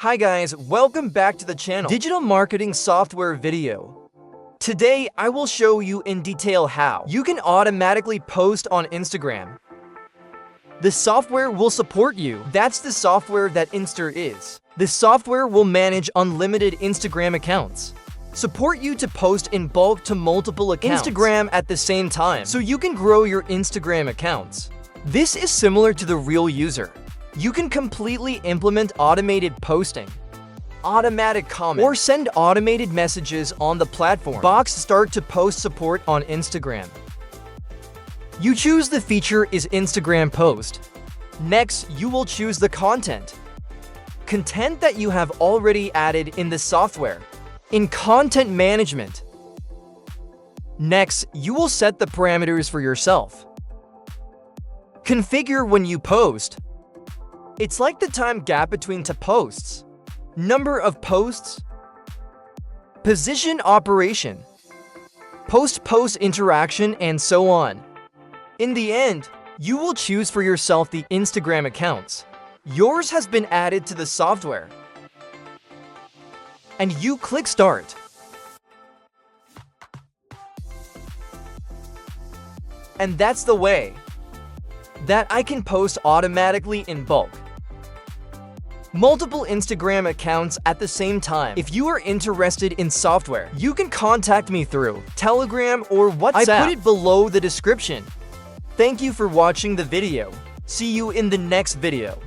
Hi guys, welcome back to the channel. Digital marketing software video. Today, I will show you in detail how you can automatically post on Instagram. The software will support you. That's the software that Insta is. The software will manage unlimited Instagram accounts. Support you to post in bulk to multiple accounts. Instagram at the same time, so you can grow your Instagram accounts. This is similar to the real user. You can completely implement automated posting, automatic comment, or send automated messages on the platform. Box start to post support on Instagram. You choose the feature is Instagram post. Next, you will choose the content that you have already added in the software. In content management. Next, you will set the parameters for yourself. Configure when you post. It's like the time gap between two posts. Number of posts. Position operation. Post-post interaction and so on. In the end, you will choose for yourself the Instagram accounts. Yours has been added to the software. And you click Start. And that's the way that I can post automatically in bulk. Multiple Instagram accounts at the same time. If you are interested in software, you can contact me through Telegram or WhatsApp. I put it below the description. Thank you for watching the video. See you in the next video.